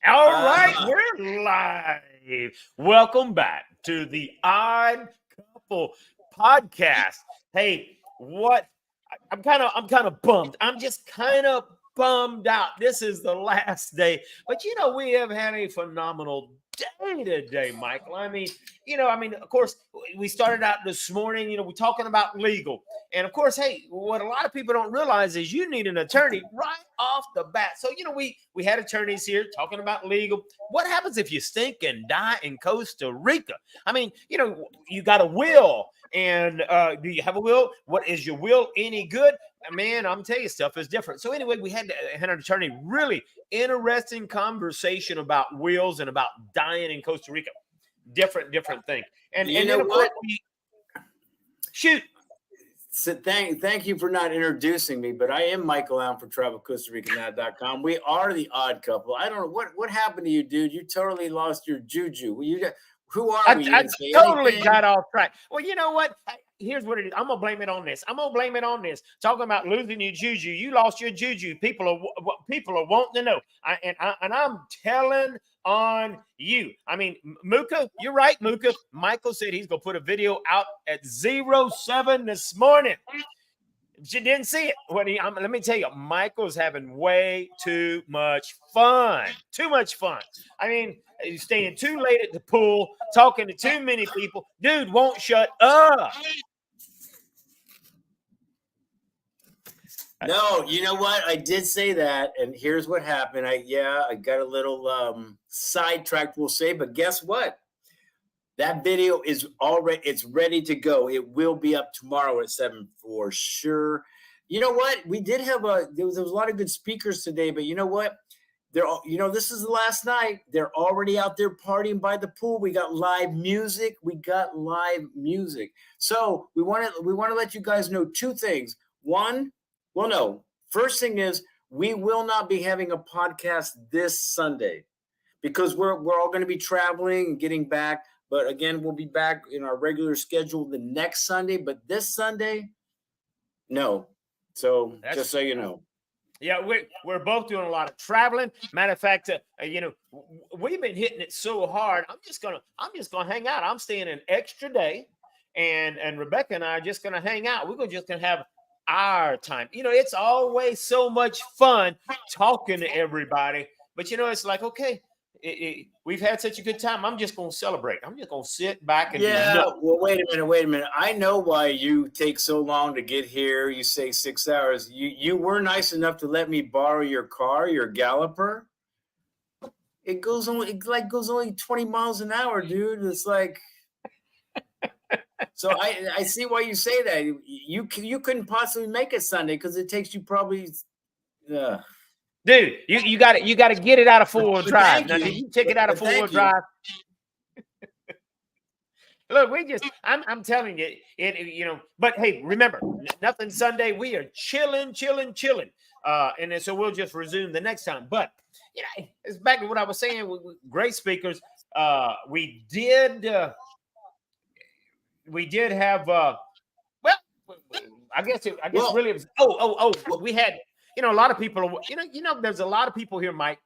All right, we're live. Welcome back to the Odd Couple podcast. Hey, I'm kind of bummed. I'm just kind of bummed out. This is the last day, but we have had a phenomenal day today, Michael. Of course, we started out this morning. We're talking about legal, and of course, hey, what a lot of people don't realize is you need an attorney right off the bat. So we had attorneys here talking about legal. What happens if you stink and die in Costa Rica? You got a will. And do you have a will? What is your will any good? Man, I'm telling you, stuff is different. So anyway, we had an attorney, really interesting conversation about wills and about dying in Costa Rica. Different thing. And then of course shoot. So thank you for not introducing me, but I am Michael Allen for TravelCostaRicaNow.com. We are the Odd Couple. I don't know what happened to you, dude. You totally lost your juju. Who are we? I totally got off track. Well, you know what? Here's what it is. I'm gonna blame it on this. Talking about losing your juju. You lost your juju. People are wanting to know. I'm telling on you. Muka, you're right, Muka. Michael said he's gonna put a video out at 07 this morning. She didn't see it. Let me tell you, Michael's having way too much fun. He's staying too late at the pool, talking to too many people. Dude won't shut up. No, you know what? I did say that, and here's what happened. I got a little sidetracked, we'll say, but guess what? That video is it's ready to go. It will be up tomorrow at 7 for sure. You know what? We did have there was a lot of good speakers today, but you know what? This is the last night. They're already out there partying by the pool. We got live music. So we want to let you guys know two things. First thing is we will not be having a podcast this Sunday because we're all going to be traveling and getting back. But again, we'll be back in our regular schedule the next Sunday. But this Sunday, no. So just so you know. Yeah, we're both doing a lot of traveling. Matter of fact, we've been hitting it so hard. I'm just gonna hang out. I'm staying an extra day, and Rebecca and I are just gonna hang out. We're just gonna have our time. It's always so much fun talking to everybody. But it's like, okay, we've had such a good time. I'm just gonna celebrate. I'm just gonna sit back and Well, wait a minute. I know why you take so long to get here. You say 6 hours. You were nice enough to let me borrow your car, your Galloper. It goes only 20 miles an hour, dude. It's like. So I see why you say that. You couldn't possibly make it Sunday because it takes you probably. Dude, you got to get it out of 4-wheel drive. Now, did you take it out of 4-wheel drive? Look, I'm telling you, but hey, remember, nothing Sunday. We are chilling. And then so we'll just resume the next time. But, it's back to what I was saying. Great speakers. We did have, I guess really it was, we had, a lot of people, there's a lot of people here, Mike,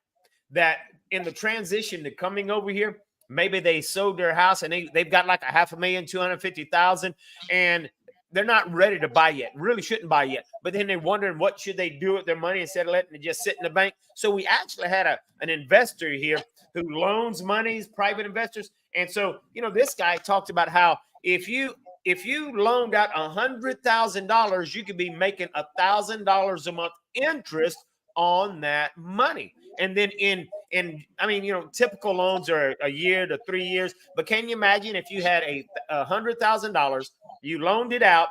that in the transition to coming over here, maybe they sold their house and they've got like $500,000, $250,000, and they're not ready to buy yet. Really shouldn't buy yet. But then they're wondering what should they do with their money instead of letting it just sit in the bank. So we actually had an investor here who loans monies, private investors. And so, this guy talked about how if you loaned out $100,000, you could be making $1,000 a month interest on that money. And then typical loans are a year to 3 years. But can you imagine if you had $100,000, you loaned it out,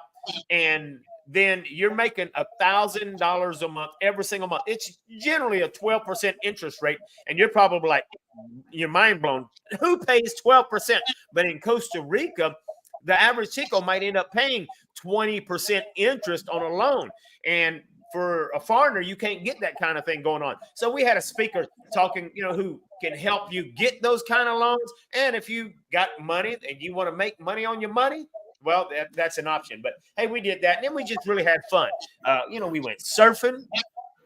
and then you're making $1,000 a month every single month? It's generally a 12% interest rate, and you're probably like, you're mind blown. Who pays 12%? But in Costa Rica, the average Chico might end up paying 20% interest on a loan. And for a foreigner, you can't get that kind of thing going on. So we had a speaker talking, who can help you get those kind of loans. And if you got money and you want to make money on your money, well, that's an option. But hey, we did that. And then we just really had fun. We went surfing,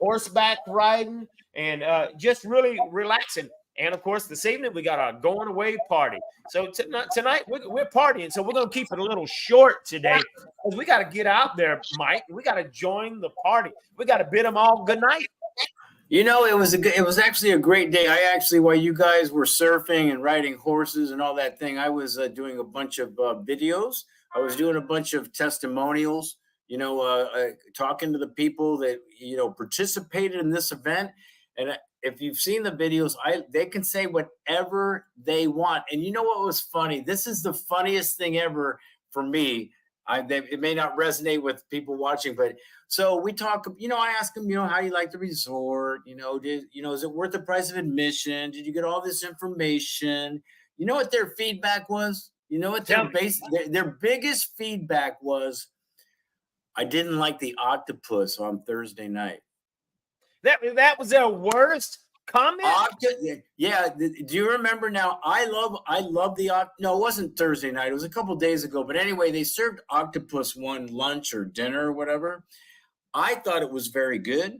horseback riding, and just really relaxing. And of course, this evening we got our going away party. So tonight we're partying. So we're going to keep it a little short today because we got to get out there, Mike. We got to join the party. We got to bid them all good night. You know, it was actually a great day. While you guys were surfing and riding horses and all that thing, I was doing a bunch of videos. I was doing a bunch of testimonials, talking to the people that, participated in this event. And if you've seen the videos, they can say whatever they want. And you know what was funny? This is the funniest thing ever for me. It may not resonate with people watching, but so we talk, I ask them, how you like the resort, is it worth the price of admission? Did you get all this information? You know what their feedback was? You know what their biggest feedback was? I didn't like the octopus on Thursday night. That was their worst comment? Yeah. Do you remember now? I love the no, it wasn't Thursday night. It was a couple of days ago. But anyway, they served octopus one lunch or dinner or whatever. I thought it was very good,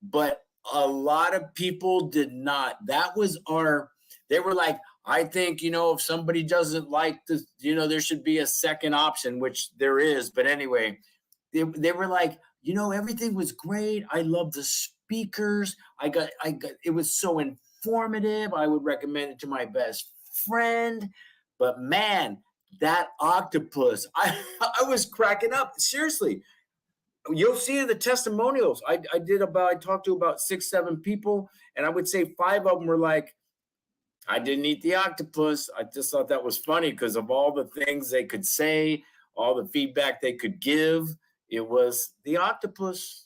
but a lot of people did not. They were like, I think, if somebody doesn't like this, there should be a second option, which there is. But anyway, they were like, everything was great. I love the speakers. It was so informative. I would recommend it to my best friend. But man, that octopus, I was cracking up. Seriously. You'll see the testimonials. I talked to about 6-7 people, and I would say 5 of them were like, I didn't eat the octopus. I just thought that was funny because of all the things they could say, all the feedback they could give. It was the octopus.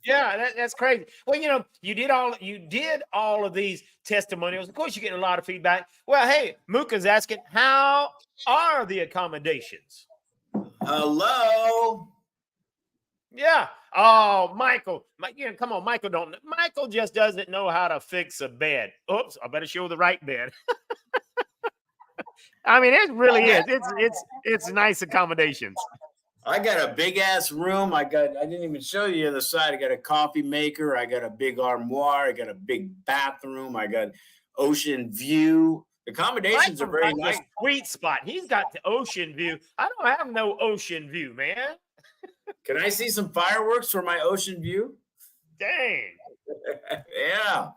Yeah, that's crazy. Well, you did all of these testimonials. Of course, you're getting a lot of feedback. Well, hey, Mooka's asking, how are the accommodations? Hello. Yeah. Oh, Michael. Come on, Michael. Michael just doesn't know how to fix a bed. Oops, I better show the right bed. I mean, it really is. It's nice accommodations. I got a big ass room. I didn't even show you the other side. I got a coffee maker. I got a big armoire. I got a big bathroom. I got ocean view. The accommodations are very nice. Sweet spot. He's got the ocean view. I don't have no ocean view, man. Can I see some fireworks for my ocean view? Dang. Yeah.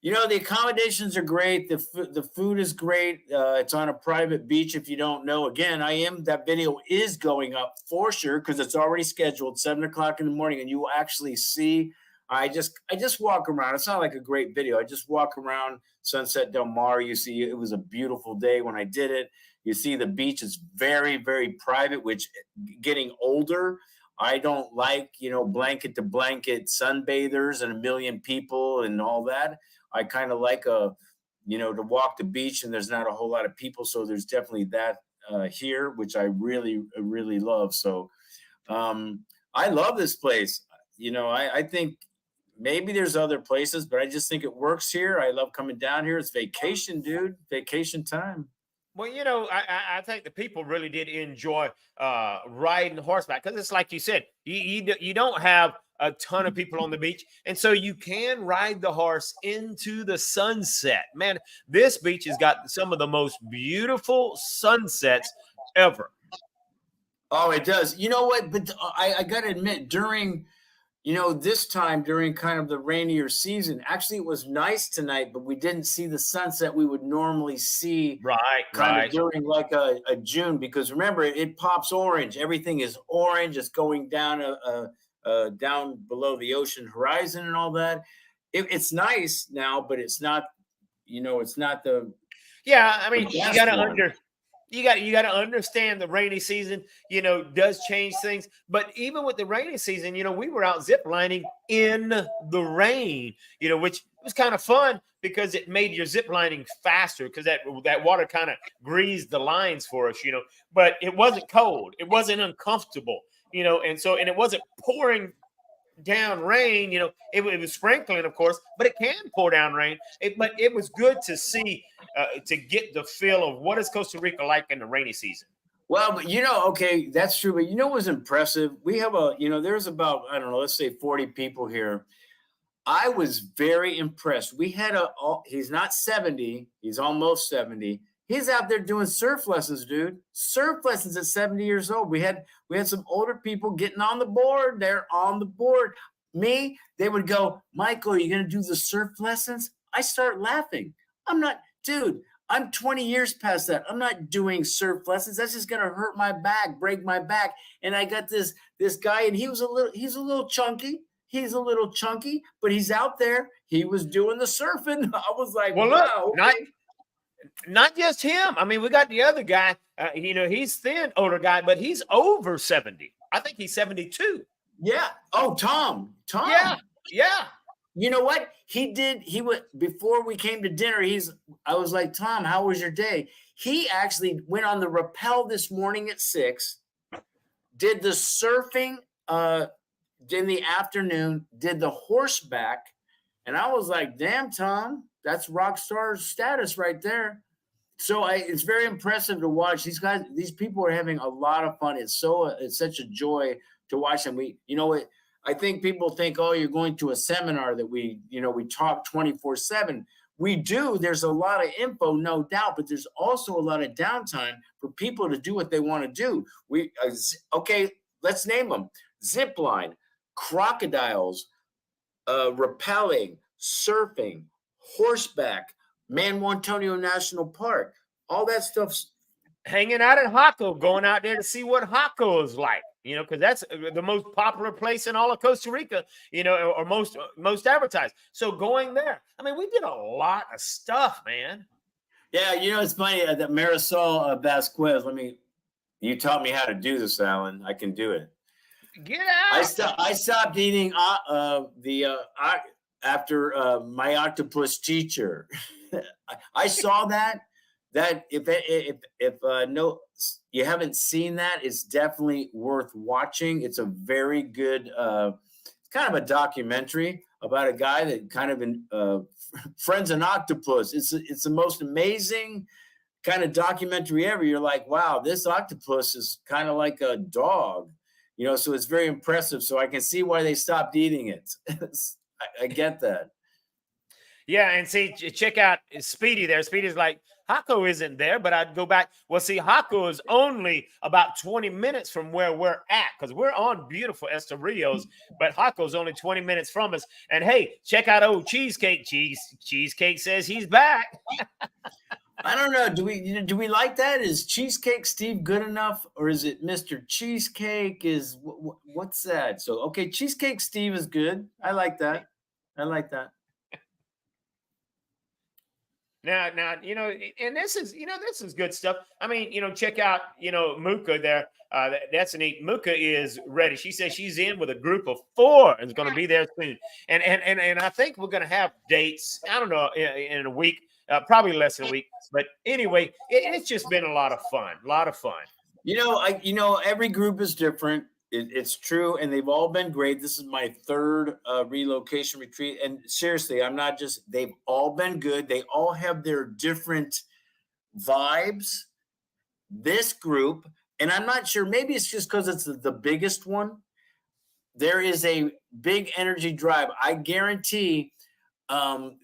The accommodations are great. The food is great. It's on a private beach. If you don't know, again, that video is going up for sure because it's already scheduled 7:00 in the morning, and you will actually see. I just walk around. It's not like a great video. I just walk around Sunset Del Mar. You see, it was a beautiful day when I did it. You see, the beach is very, very private. Which, getting older, I don't like blanket to blanket sunbathers and a million people and all that. I kind of like to walk the beach and there's not a whole lot of people. So there's definitely that here, which I really, really love. So I love this place. I think maybe there's other places, but I just think it works here. I love coming down here. It's vacation, dude. Vacation time. Well, I think the people really did enjoy riding horseback because it's like you said, you don't have a ton of people on the beach. And so you can ride the horse into the sunset. Man, this beach has got some of the most beautiful sunsets ever. Oh, it does. You know what? But I got to admit, during this time, during kind of the rainier season, actually it was nice tonight, but we didn't see the sunset we would normally see right during like a June, because remember, it pops orange. Everything is orange. It's going down down below the ocean horizon and all that. It's nice now, but it's not, it's not the. Yeah, I mean, you got to understand the rainy season, does change things. But even with the rainy season, we were out ziplining in the rain, which was kind of fun because it made your ziplining faster because that water kind of greased the lines for us, but it wasn't cold. It wasn't uncomfortable, and it wasn't pouring down rain. It was sprinkling, of course, but it can pour down rain. But it was good to see, to get the feel of what is Costa Rica like in the rainy season. Well, but okay, that's true. But what was impressive? We have there's about, I don't know, let's say 40 people here. I was very impressed. We had he's not 70, he's almost 70. He's out there doing surf lessons, dude. Surf lessons at 70 years old. We had some older people getting on the board. They're on the board. Me, they would go, Michael, are you going to do the surf lessons? I start laughing. I'm not, dude, I'm 20 years past that. I'm not doing surf lessons. That's just going to hurt my back, break my back. And I got this guy, and he's a little chunky. He's a little chunky, but he's out there. He was doing the surfing. I was like, well, wow. Look, not just him. I mean, we got the other guy. He's thin, older guy, but he's over 70. I think he's 72. Yeah. Oh, Tom. Yeah. You know what? He went before we came to dinner. I was like, Tom, how was your day? He actually went on the rappel this morning at 6, did the surfing in the afternoon, did the horseback. And I was like, damn, Tom, that's rock star status right there. So it's very impressive to watch. These people are having a lot of fun. It's such a joy to watch them. I think people think, oh, you're going to a seminar that we talk 24/7. We do. There's a lot of info, no doubt, but there's also a lot of downtime for people to do what they want to do. Okay, let's name them: zip line, crocodiles, rappelling, surfing, horseback, Juan Antonio National Park, all that stuff's hanging out at Jaco, going out there to see what Jaco is like, because that's the most popular place in all of Costa Rica, or most advertised. So going there, I mean, we did a lot of stuff, man. Yeah, it's funny that Marisol Vasquez. You taught me how to do this, Alan. I can do it. Get out. I stopped eating after my octopus teacher. I saw that if no, you haven't seen that, it's definitely worth watching. It's a very good, kind of a documentary about a guy that kind of friends an octopus. It's the most amazing kind of documentary ever. You're like, wow, this octopus is kind of like a dog, so it's very impressive. So I can see why they stopped eating it. I get that. Yeah, and see, check out Speedy there. Speedy's like, Jaco isn't there, but I'd go back. Well, see, Jaco is only about 20 minutes from where we're at, because we're on beautiful Estorrillos, but Jaco's only 20 minutes from us. And hey, check out old Cheesecake. Cheesecake says he's back. I don't know. Do we like that? Is Cheesecake Steve good enough, or is it Mr. Cheesecake? What's that? So okay, Cheesecake Steve is good. I like that. Now, and this is good stuff. I mean, check out, Muka there. That's neat. Muka is ready. She says she's in with a group of 4 and is going to be there soon. And I think we're going to have dates. I don't know, in a week, probably less than a week. But anyway, it's just been a lot of fun. Every group is different. It's true, and they've all been great. This is my 3rd relocation retreat, and seriously, they've all been good. They all have their different vibes. This group, and I'm not sure, maybe it's just because it's the biggest one, there is a big energy drive. I guarantee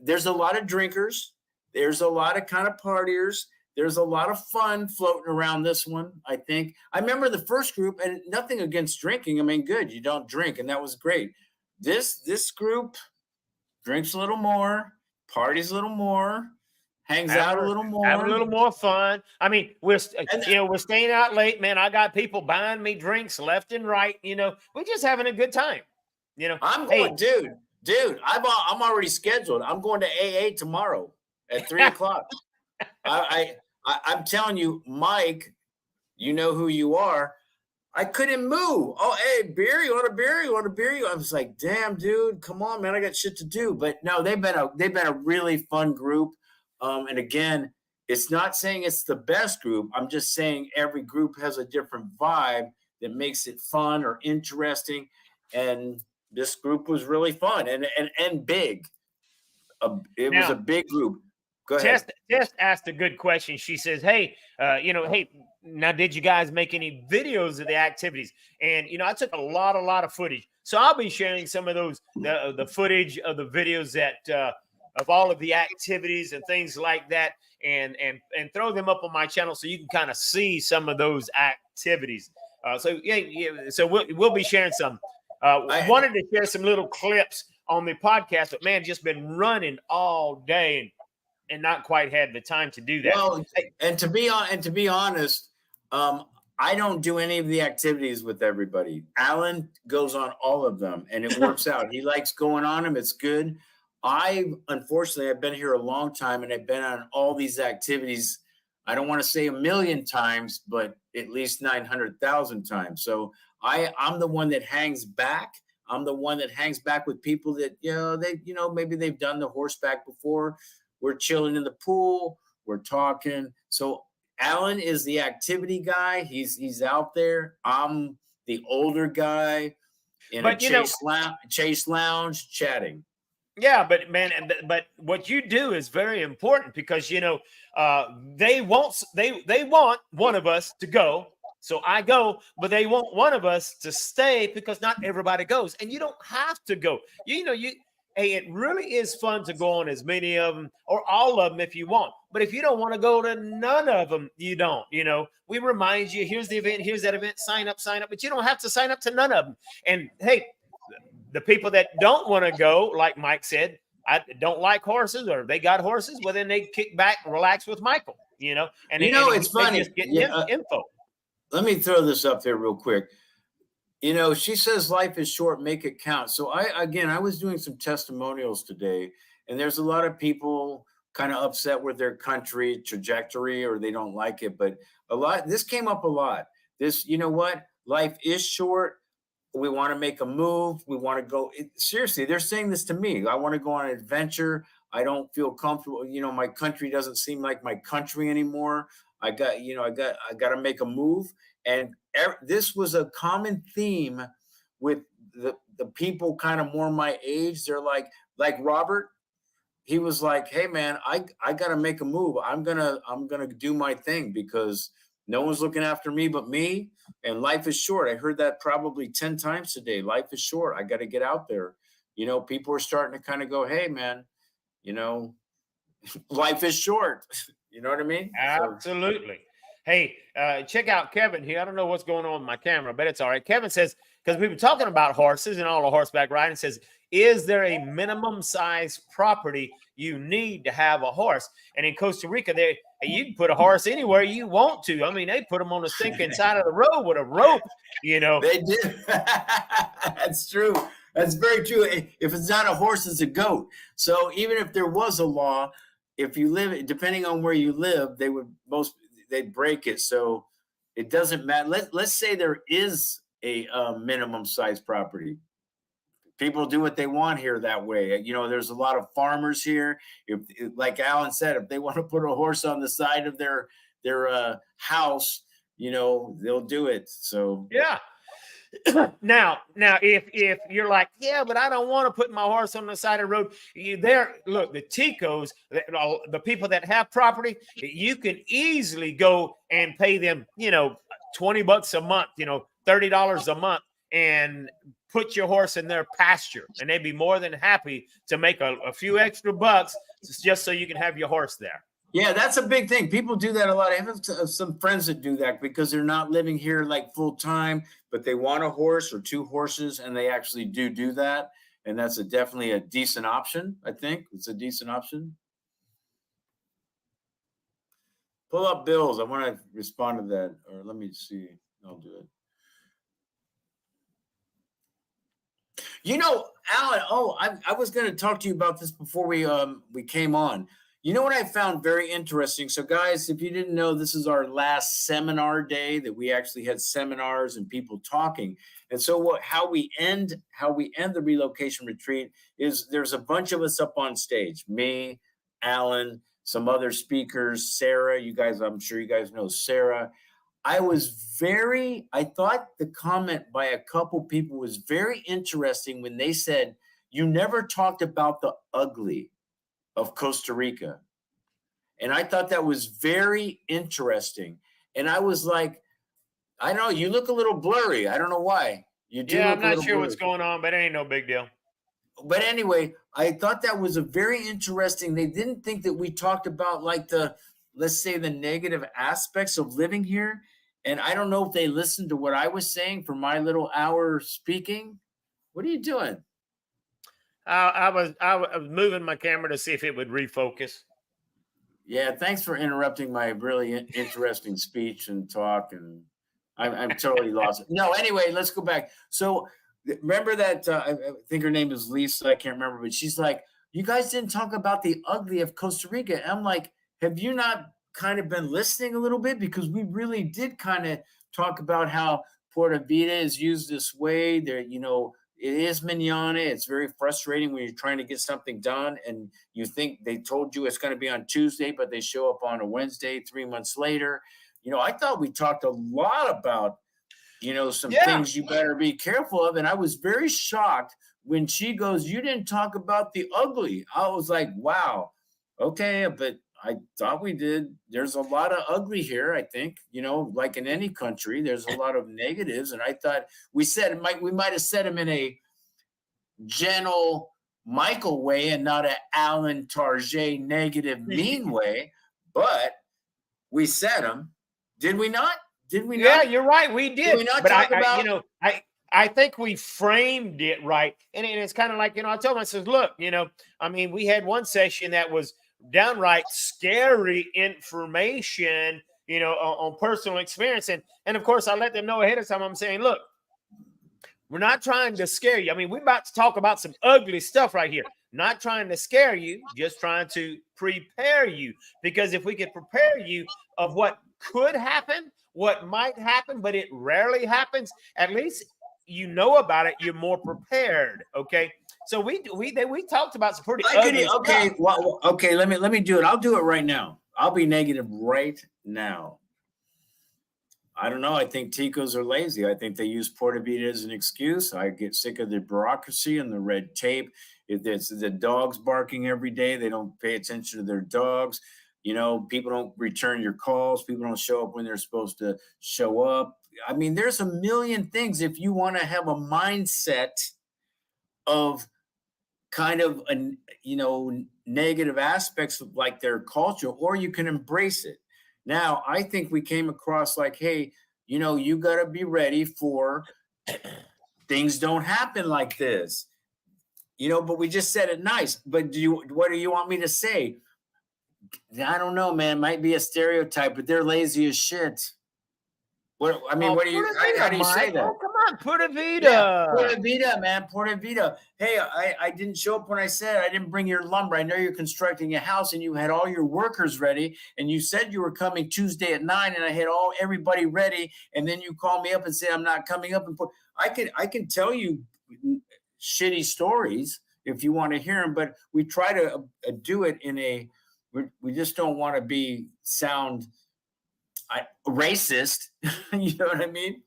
there's a lot of drinkers. There's a lot of kind of partiers. There's a lot of fun floating around this one, I think. I remember the first group, and nothing against drinking. I mean, good, you don't drink, and that was great. This group drinks a little more, parties a little more, hangs out a little more. Have a little more fun. I mean, we're staying out late, man. I got people buying me drinks left and right. We're just having a good time. I'm going, dude, I'm already scheduled. I'm going to AA tomorrow at 3:00. I'm telling you, Mike, you know who you are. I couldn't move. Oh, hey, beer, you want a beer? You want a beer? I was like, damn, dude, come on, man, I got shit to do. But no, they've been a really fun group. And again, it's not saying it's the best group. I'm just saying every group has a different vibe that makes it fun or interesting. And this group was really fun and big. It was a big group. Go ahead. Tess asked a good question. She says, hey, now did you guys make any videos of the activities? And, I took a lot of footage. So I'll be sharing some of those, the footage of the videos that of all of the activities and things like that, and throw them up on my channel so you can kind of see some of those activities. So yeah, so we'll be sharing some. Wanted to share some little clips on the podcast, but man, just been running all day and not quite had the time to do that. Well, and to be honest, I don't do any of the activities with everybody. Alan goes on all of them, and it works out. He likes going on them. It's good. Unfortunately, I've been here a long time, and I've been on all these activities. I don't want to say 1,000,000 times, but at least 900,000 times. So I'm the one that hangs back. I'm the one that hangs back with people that, maybe they've done the horseback before. We're chilling in the pool. We're talking. So Alan is the activity guy. He's out there. I'm the older guy in a Chase lounge chatting. Yeah, but man, but what you do is very important because they want one of us to go. So I go, but they want one of us to stay because not everybody goes, and you don't have to go. Hey, it really is fun to go on as many of them or all of them if you want. But if you don't want to go to none of them, you don't. We remind you, here's the event, here's that event, sign up. But you don't have to sign up to none of them. And hey, the people that don't want to go, like Mike said, I don't like horses or they got horses, well, then they kick back and relax with Michael, and it's funny. Just get info. Let me throw this up there real quick. She says life is short, make it count. So I was doing some testimonials today, and there's a lot of people kind of upset with their country trajectory or they don't like it. But this came up a lot. Life is short. We want to make a move. We want to go. Seriously, they're saying this to me. I want to go on an adventure. I don't feel comfortable. My country doesn't seem like my country anymore. I got to make a move. And this was a common theme with the people kind of more my age. They're like Robert. He was like, hey man, I got to make a move. I'm going to do my thing because no one's looking after me but me. And life is short. I heard that probably 10 times today. Life is short. I got to get out there. People are starting to kind of go, hey man, life is short. You know what I mean? Absolutely. Hey, check out Kevin here. I don't know what's going on with my camera, but it's all right. Kevin says, because we've been talking about horses and all the horseback riding, says, is there a minimum size property you need to have a horse? And in Costa Rica, you can put a horse anywhere you want to. I mean, they put them on the stinking side of the road with a rope, They do. That's true. That's very true. If it's not a horse, it's a goat. So even if there was a law, if you live, depending on where you live, they'd break it. So it doesn't matter. Let's say there is a minimum size property. People do what they want here that way. There's a lot of farmers here. If, like Alan said, if they want to put a horse on the side of their house, they'll do it. So yeah. Now, if you're like, yeah, but I don't want to put my horse on the side of the road. Look, the Ticos, the people that have property, you can easily go and pay them, $20 a month, $30 a month, and put your horse in their pasture, and they'd be more than happy to make a few extra bucks just so you can have your horse there. Yeah, that's a big thing. People do that a lot. I have some friends that do that because they're not living here like full time, but they want a horse or 2 horses, and they actually do that. And that's definitely a decent option. I think it's a decent option. Pull up bills. I want to respond to that, or let me see. I'll do it. Alan. Oh, I was going to talk to you about this before we came on. What I found very interesting? So guys, if you didn't know, this is our last seminar day that we actually had seminars and people talking. And so how we end the relocation retreat is there's a bunch of us up on stage, me, Alan, some other speakers, Sarah, I'm sure you guys know Sarah. I thought the comment by a couple people was very interesting when they said, you never talked about the ugly of Costa Rica. And I thought that was very interesting. And I was like, I don't know, you look a little blurry. I don't know why. You do Yeah, look I'm a not little sure what's blue. going on, but it ain't no big deal. But anyway, I thought that was a very interesting. They didn't think that we talked about like the, let's say, the negative aspects of living here. And I don't know if they listened to what I was saying for my little hour speaking. What are you doing? I was moving my camera to see if it would refocus. Yeah, thanks for interrupting my really interesting speech and talk. And I'm totally lost. No, anyway, let's go back. So remember that I think her name is Lisa. I can't remember, but she's like, "You guys didn't talk about the ugly of Costa Rica." And I'm like, "Have you not kind of been listening a little bit? Because we really did kind of talk about how Porta Vida is used this way. There, it is manana. It's very frustrating when you're trying to get something done and you think they told you it's going to be on Tuesday, but they show up on a Wednesday 3 months later. I thought we talked a lot about, some Yeah. things you better be careful of. And I was very shocked when she goes, "You didn't talk about the ugly." I was like, wow, okay, but I thought we did. There's a lot of ugly here, I think, like in any country, there's a lot of negatives. And I thought we might have said them in a gentle Michael way and not an Alan Target negative mean way, but we said them. Did we not? Did we Yeah, not? you're right. We Did did. we not But talk about? I think we framed it right. And it's kind of like, I told him, I says, look, we had one session that was downright scary information, on personal experience. And of course, I let them know ahead of time. I'm saying, look, we're not trying to scare you. We're about to talk about some ugly stuff right here. Not trying to scare you, just trying to prepare you. Because if we could prepare you of what could happen, what might happen, but it rarely happens, at least you know about it. You're more prepared. Okay. So we talked about some pretty ugly Okay, stuff. well, okay. Let me do it. I'll do it right now. I'll be negative right now. I don't know. I think Ticos are lazy. I think they use Porta Vida as an excuse. I get sick of the bureaucracy and the red tape. If it's the dogs barking every day, they don't pay attention to their dogs. People don't return your calls. People don't show up when they're supposed to show up. There's a million things if you want to have a mindset of kind of negative aspects of like their culture, or you can embrace it. Now, I think we came across like, hey, you got to be ready for things don't happen like this, but we just said it nice. But what do you want me to say? I don't know, man. Might be a stereotype, but they're lazy as shit. Oh, What do you, Pura how Vida, do you say Mike. that? Oh, come on, Pura Yeah, Vida. Porta Vida, man, Porta Vida. Hey, I didn't show up when I said I didn't bring your lumber. I know you're constructing a house and you had all your workers ready, and you said you were coming Tuesday at 9, and I had everybody ready, and then you call me up and say I'm not coming up. And I can tell you shitty stories if you want to hear them, but we try to do it in we just don't want to sound racist. You know what I mean?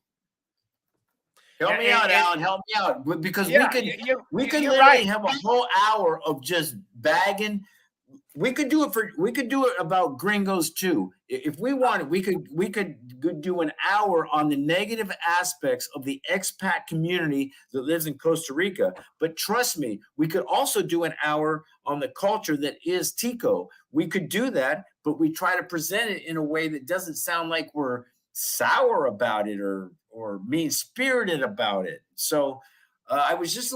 Help me out, Alan. Help me out, because yeah, we could you're literally right. have a whole hour of just bagging. We could do it about gringos too. If we wanted, we could do an hour on the negative aspects of the expat community that lives in Costa Rica. But trust me, we could also do an hour on the culture that is Tico. We could do that, but we try to present it in a way that doesn't sound like we're sour about it or mean spirited about it. So I was just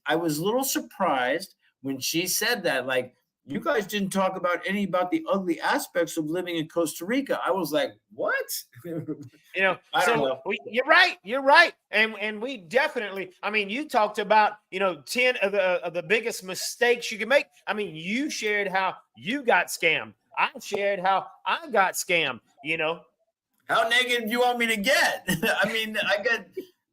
I was a little surprised when she said that, like, you guys didn't talk about about the ugly aspects of living in Costa Rica. I was like, what? I don't know. You're right. You're right. And we definitely, you talked about, 10 of the biggest mistakes you can make. You shared how you got scammed. I shared how I got scammed, How negative do you want me to get? I got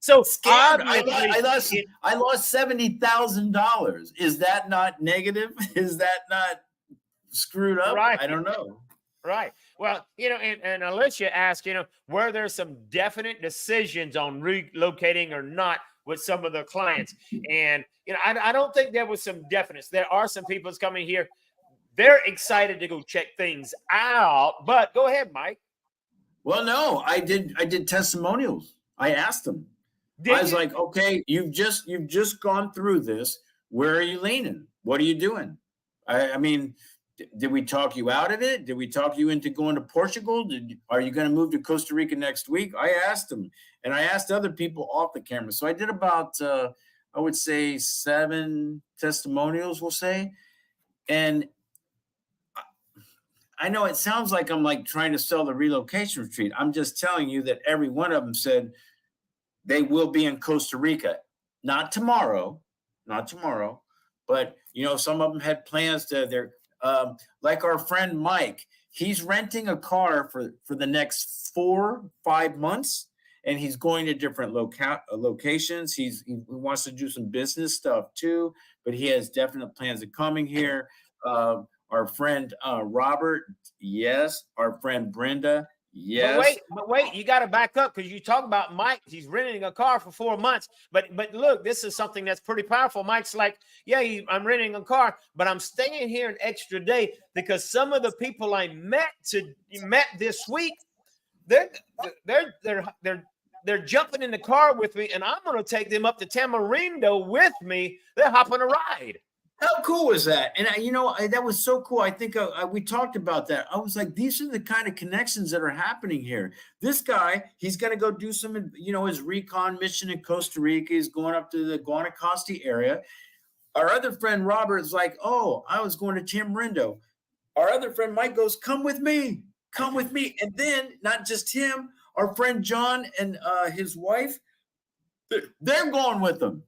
So scammed. obviously, I lost $70,000. Is that not negative? Is that not screwed up? right. I don't know. Right. Well, and Alicia asked, were there some definite decisions on relocating or not with some of the clients? And, I don't think there was some definites. There are some people that's coming here. They're excited to go check things out. But go ahead, Mike. Well, no, I did testimonials. I asked them. I Did was you? like, okay, you've just gone through this. Where are you leaning? What are you doing? I mean, did we talk you out of it? Did we talk you into going to Portugal? Are you going to move to Costa Rica next week? I asked him, and I asked other people off the camera. So I did about, I would say, 7 testimonials, we'll say. And I know it sounds like I'm like trying to sell the relocation retreat. I'm just telling you that every one of them said they will be in Costa Rica, not tomorrow, not tomorrow, but some of them had plans to. They're like our friend Mike. He's renting a car for the next 4-5 months, and he's going to different locations. He wants to do some business stuff too, but he has definite plans of coming here. Our friend Robert, yes. Our friend Brenda, yes. But wait, you got to back up because you talk about Mike. He's renting a car for 4 months. But look, this is something that's pretty powerful. Mike's like, yeah, I'm renting a car, but I'm staying here an extra day because some of the people I met this week, they're jumping in the car with me, and I'm going to take them up to Tamarindo with me. They're hopping a ride. How cool was that? And that was so cool. I think we talked about that. I was like, these are the kind of connections that are happening here. This guy, he's going to go do some, his recon mission in Costa Rica. He's going up to the Guanacaste area. Our other friend Robert is like, oh, I was going to Tamarindo. Our other friend Mike goes, come with me. And then not just him, our friend John and his wife, they're going with them.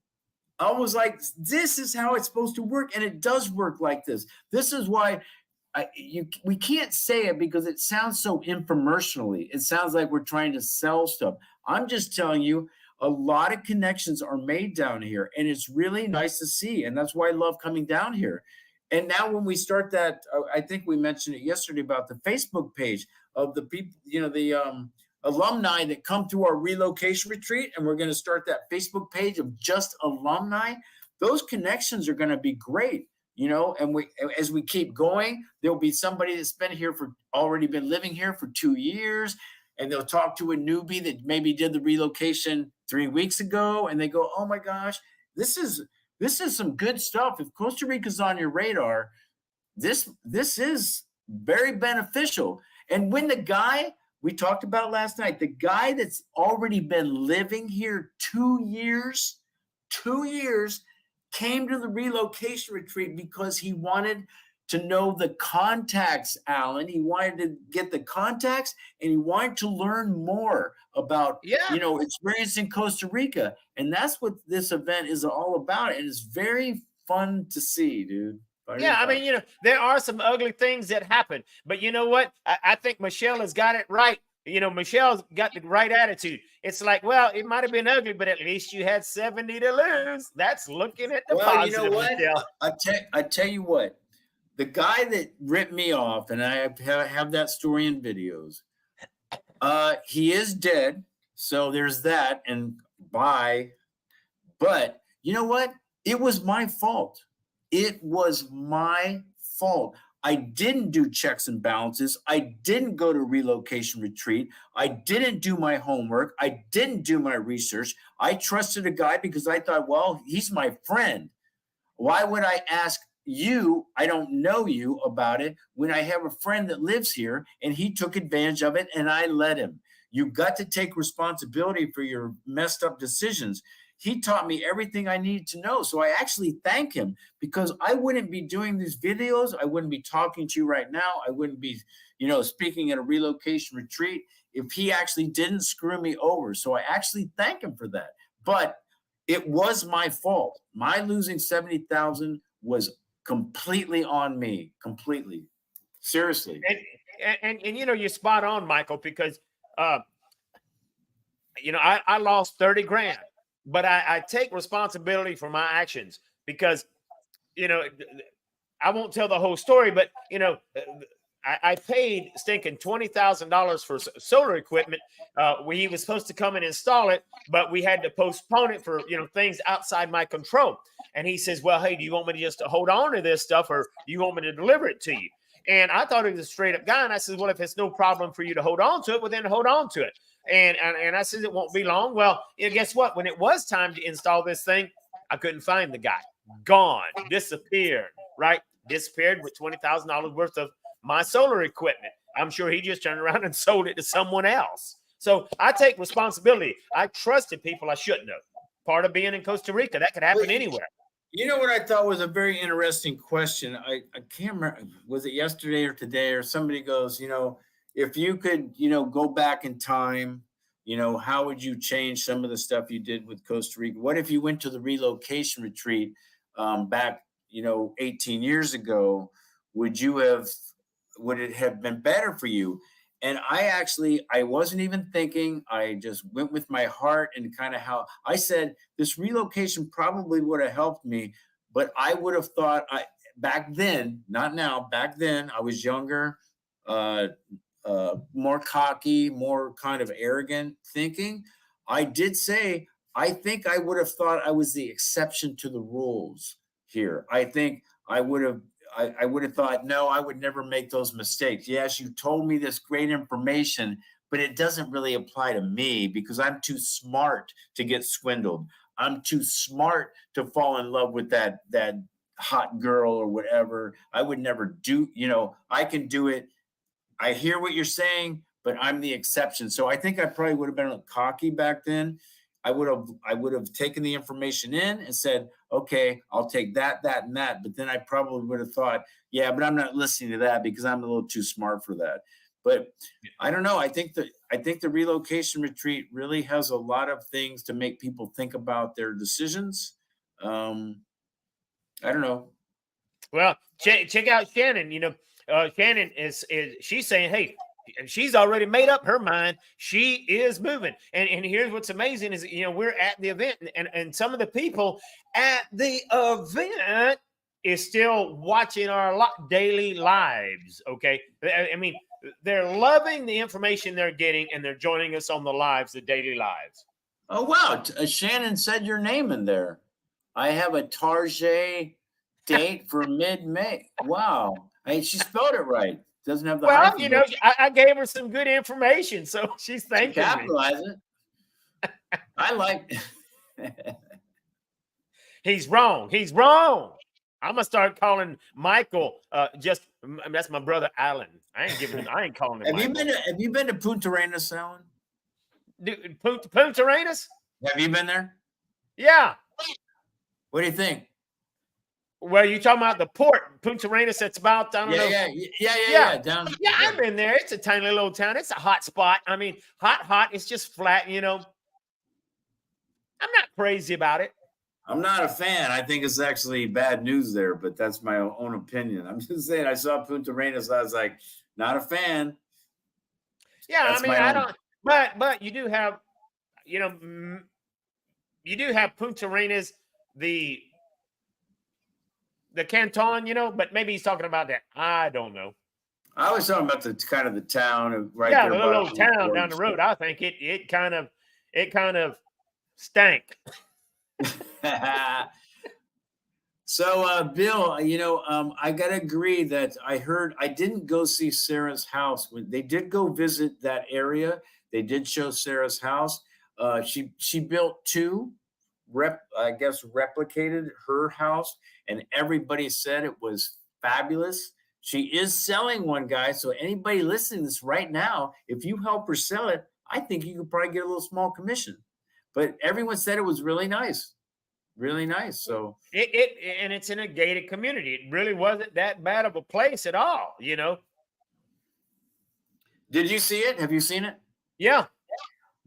I was like, this is how it's supposed to work. And it does work like this. This is why we can't say it because it sounds so infomercially. It sounds like we're trying to sell stuff. I'm just telling you, a lot of connections are made down here. And it's really nice to see. And that's why I love coming down here. And now when we start that, I think we mentioned it yesterday about the Facebook page of the people, the alumni that come to our relocation retreat, and we're going to start that Facebook page of just alumni. Those connections are going to be great, and as we keep going, there'll be somebody that's already been living here for 2 years, and they'll talk to a newbie that maybe did the relocation 3 weeks ago, and they go, oh my gosh, this is some good stuff. If Costa Rica's on your radar, this is very beneficial. And when the guy we talked about last night, the guy that's already been living here 2 years, came to the relocation retreat because he wanted to know the contacts, Alan. He wanted to get the contacts, and he wanted to learn more about, experience in Costa Rica. And that's what this event is all about. And it's very fun to see, dude. Yeah, I mean, there are some ugly things that happen, but you know what? I think Michelle has got it right. Michelle's got the right attitude. It's like, well, it might have been ugly, but at least you had 70 to lose. That's looking at the positive. You know what? Michelle. I tell you what, the guy that ripped me off, and I have that story in videos, he is dead. So there's that, and bye. But you know what? It was my fault. It was my fault. I didn't do checks and balances. I didn't go to relocation retreat. I didn't do my homework. I didn't do my research. I trusted a guy because I thought, well, he's my friend. Why would I ask you, I don't know you, about it when I have a friend that lives here and he took advantage of it and I let him? You've got to take responsibility for your messed up decisions. He taught me everything I needed to know. So I actually thank him because I wouldn't be doing these videos. I wouldn't be talking to you right now. I wouldn't be, speaking at a relocation retreat if he actually didn't screw me over. So I actually thank him for that. But it was my fault. My losing 70,000 was completely on me. Completely. Seriously. And you're spot on, Michael, because, I lost 30 grand. But I take responsibility for my actions because, I won't tell the whole story, but, I paid stinking $20,000 for solar equipment. He was supposed to come and install it, but we had to postpone it for, things outside my control. And he says, well, hey, do you want me to just hold on to this stuff or do you want me to deliver it to you? And I thought he was a straight up guy. And I said, well, if it's no problem for you to hold on to it, well, then hold on to it. And I said, it won't be long. Well, guess what? When it was time to install this thing, I couldn't find the guy. Gone, disappeared, right? Disappeared with $20,000 worth of my solar equipment. I'm sure he just turned around and sold it to someone else. So I take responsibility. I trusted people I shouldn't have. Part of being in Costa Rica, that could happen anywhere. You know what I thought was a very interesting question? I can't remember, was it yesterday or today, or somebody goes, if you could, go back in time, how would you change some of the stuff you did with Costa Rica? What if you went to the relocation retreat back, 18 years ago? Would it have been better for you? And I wasn't even thinking. I just went with my heart and kind of how I said this relocation probably would have helped me, but I would have thought back then, not now, back then I was younger, more cocky, more kind of arrogant thinking. I did say, I think I would have thought I was the exception to the rules here. I think I would have thought, no, I would never make those mistakes. Yes, you told me this great information, but it doesn't really apply to me because I'm too smart to get swindled. I'm too smart to fall in love with that hot girl or whatever. I would never do, I can do it. I hear what you're saying, but I'm the exception. So I think I probably would have been a little cocky back then. I would have taken the information in and said, okay, I'll take that, and that. But then I probably would have thought, yeah, but I'm not listening to that because I'm a little too smart for that. But I don't know. I think the relocation retreat really has a lot of things to make people think about their decisions. I don't know. Well, check out Shannon. Shannon is she's saying, hey, she's already made up her mind. She is moving. And here's what's amazing is, we're at the event and some of the people at the event is still watching our daily lives. Okay. I mean, they're loving the information they're getting and they're joining us on the lives, the daily lives. Oh, wow. Shannon said your name in there. I have a Tarjay date for mid-May. Wow. She spelled it right. Doesn't have the hyphen. I gave her some good information, so she's thanking capitalize me. It. I like. He's wrong. I'm gonna start calling Michael. That's my brother Alan. I ain't calling him. Have you been to Punta Arenas, Alan? Punta Arenas? Have you been there? Yeah. What do you think? Well, you talking about the port, Punta Arenas? That's about I don't know. Yeah. Down. Yeah, I've been there. It's a tiny little town. It's a hot spot. I mean, hot. It's just flat. I'm not crazy about it. I'm not a fan. I think it's actually bad news there, but that's my own opinion. I'm just saying. I saw Punta Arenas. I was like, not a fan. Yeah, that's I don't. But you do have, you do have Punta Arenas, the canton, but maybe he's talking about that. I don't know. I was talking about the kind of the town right there. Yeah, the little town down the road. I think it kind of stank. So, Bill, I got to agree that I didn't go see Sarah's house. They did go visit that area. They did show Sarah's house. She built two, replicated her house, and everybody said it was fabulous. She is selling one, guys. So anybody listening to this right now, if you help her sell it, I think you could probably get a little small commission. But everyone said it was really nice. Really nice. So and it's in a gated community. It really wasn't that bad of a place at all, Did you see it? Have you seen it? Yeah.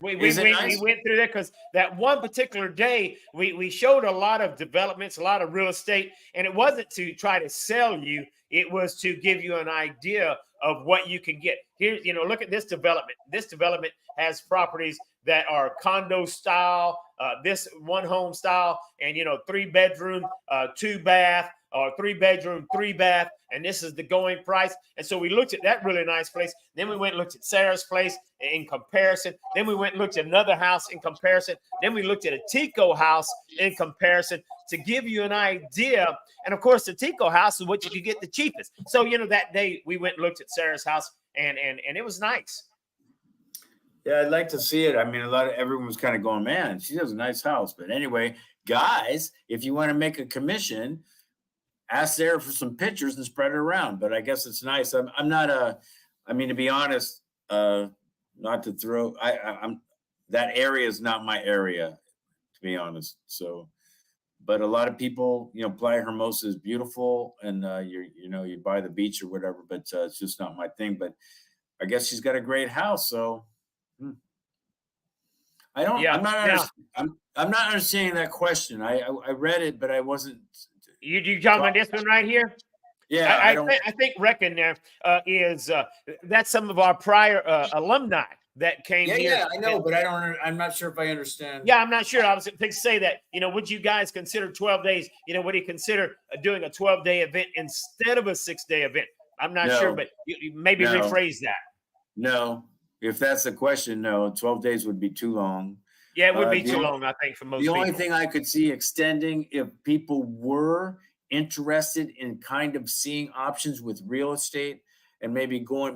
We went through that because that one particular day we showed a lot of developments, a lot of real estate, and it wasn't to try to sell you. It was to give you an idea of what you can get. Here, look at this development. This development has properties that are condo style, this one home style, and 3-bedroom, 2-bath, or 3-bedroom, 3-bath, and this is the going price. And so we looked at that really nice place. Then we went and looked at Sarah's place in comparison. Then we went and looked at another house in comparison. Then we looked at a Tico house in comparison to give you an idea. And of course, the Tico house is what you could get the cheapest. So, that day we went and looked at Sarah's house and it was nice. Yeah, I'd like to see it. I mean, everyone was kind of going, man, she has a nice house. But anyway, guys, if you want to make a commission, ask Sarah for some pictures and spread it around. But I guess it's nice. I'm not I mean, to be honest, not to throw, I'm that area is not my area, to be honest. So, but a lot of people, Playa Hermosa is beautiful, and you buy the beach or whatever. But it's just not my thing. But I guess she's got a great house, so. hmm. I don't. Yeah. I'm not. Now, I'm not understanding that question. I read it, but I wasn't. you talking about this one right here? Yeah, I don't. I think Reckon there is that's some of our prior alumni that came Yeah, here. yeah, I know, but I don't. I'm not sure if I understand. Yeah, I'm not sure. I was going to say that. Would you guys consider 12 days? Would you consider doing a 12-day event instead of a 6-day event? I'm not sure, No, but you maybe no, rephrase that. no. If that's the question, no. 12 days would be too long. Yeah, it would be The too o- long, I think, for most the only people. thing I could see extending, if people were interested in kind of seeing options with real estate and maybe doing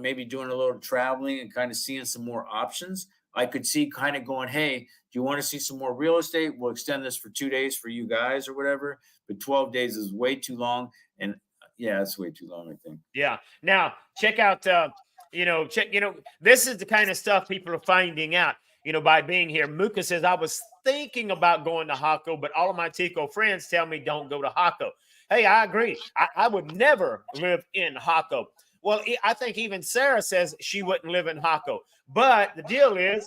a little traveling and kind of seeing some more options, I could see kind of going, hey, do you want to see some more real estate? We'll extend this for 2 days for you guys or whatever. But 12 days is way too long. And yeah, it's way too long, I think. Yeah. Now, check out, this is the kind of stuff people are finding out, by being here. Muka says, I was thinking about going to Jaco, but all of my Tico friends tell me don't go to Jaco. Hey, I agree. I would never live in Jaco. Well, I think even Sarah says she wouldn't live in Jaco. But the deal is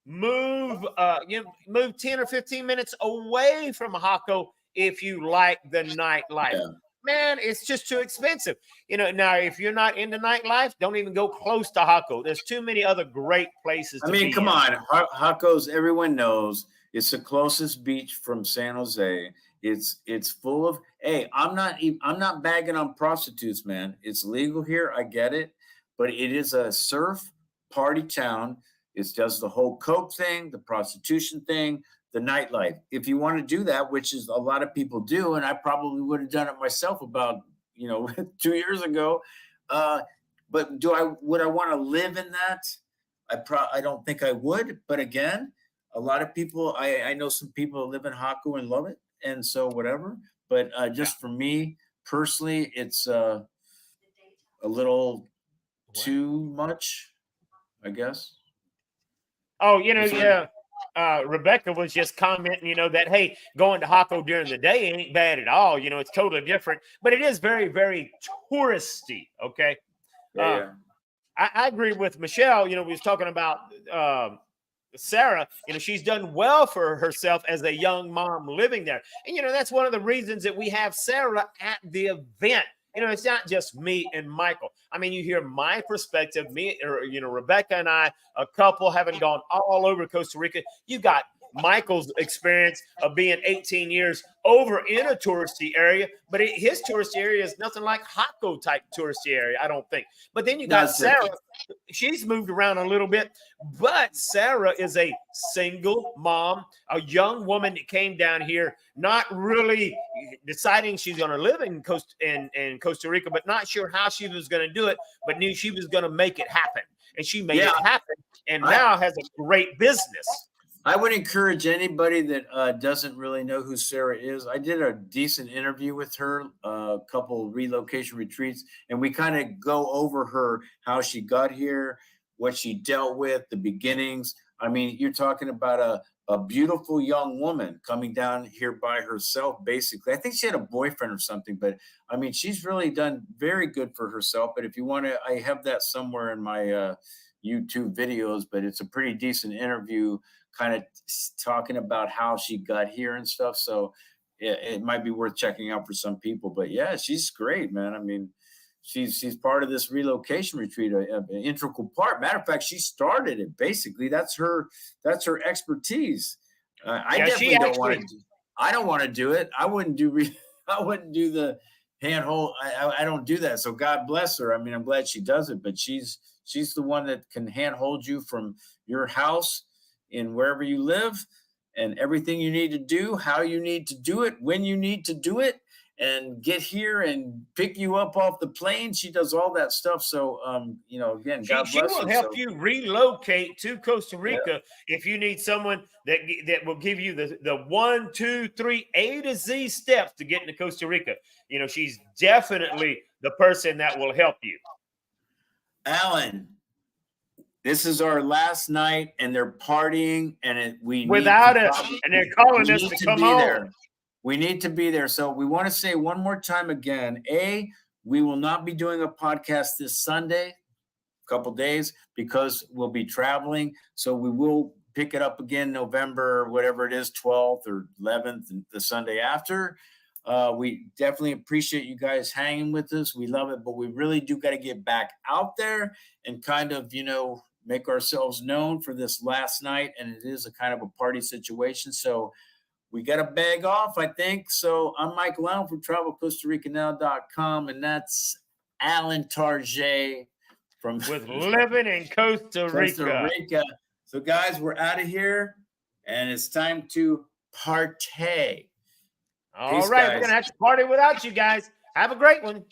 move 10 or 15 minutes away from Jaco if you like the nightlife. Yeah. Man, it's just too expensive. Now if you're not into nightlife, don't even go close to Jaco. There's too many other great places to I mean, be come in. on. Jaco's, everyone knows it's the closest beach from San Jose. It's full of, hey, I'm not bagging on prostitutes, man. It's legal here. I get it. But it is a surf party town. It does the whole coke thing, the prostitution thing, the nightlife. If you want to do that, which is a lot of people do, and I probably would have done it myself about 2 years ago. But would I want to live in that? I don't think I would, but again, a lot of people, I know some people that live in Haku and love it, and so whatever. But just for me personally, it's a little too much, I guess. Oh, yeah. Rebecca was just commenting, that, hey, going to Jaco during the day ain't bad at all. It's totally different, but it is very, very touristy. Okay. Yeah, I agree with Michelle. We was talking about Sarah. She's done well for herself as a young mom living there. And, that's one of the reasons that we have Sarah at the event. It's not just me and Michael. I mean, you hear my perspective, Rebecca and I, a couple, having gone all over Costa Rica. You got Michael's experience of being 18 years over in a touristy area, but his touristy area is nothing like Jaco type touristy area, I don't think. But then you got Sarah. She's moved around a little bit, but Sarah is a single mom, a young woman that came down here, not really deciding she's going to live in Costa Rica, but not sure how she was going to do it, but knew she was going to make it happen. And she made it happen, and now has a great business. I would encourage anybody that doesn't really know who Sarah is. I did a decent interview with her, a couple relocation retreats, and we kind of go over how she got here, what she dealt with, the beginnings. I mean, you're talking about a beautiful young woman coming down here by herself, basically. I think she had a boyfriend or something, but I mean, she's really done very good for herself. But if you want to, I have that somewhere in my YouTube videos, but it's a pretty decent interview kind of talking about how she got here and stuff. So it might be worth checking out for some people. But yeah, she's great, man. I mean, she's part of this relocation retreat, an integral part. Matter of fact, she started it. Basically, that's her expertise. I definitely don't want to. I don't want to do it. I wouldn't do the handhold. I don't do that. So God bless her. I mean, I'm glad she does it. But she's the one that can handhold you from your house in wherever you live, and everything you need to do, how you need to do it, when you need to do it. and get here and pick you up off the plane. She does all that stuff. So, again, God She bless will you. help So, you relocate to Costa Rica if you need someone that will give you the 1, 2, 3, A to Z steps to get into Costa Rica. She's definitely the person that will help you. Alan, this is our last night, and they're partying, and Without us, and they're calling us to come home. there. We need to be there. So we want to say one more time again, we will not be doing a podcast this Sunday, a couple days, because we'll be traveling. So we will pick it up again November, whatever it is, 12th or 11th, the Sunday after. We definitely appreciate you guys hanging with us. We love it, but we really do got to get back out there and kind of, make ourselves known for this last night. And it is a kind of a party situation. So we got to bag off, I think. So I'm Michael Allen from TravelCostaRicaNow.com, and that's Alan Tarjay with living in Costa Rica. So, guys, we're out of here, and it's time to partay. All right, we're going to have to party without you guys. Have a great one.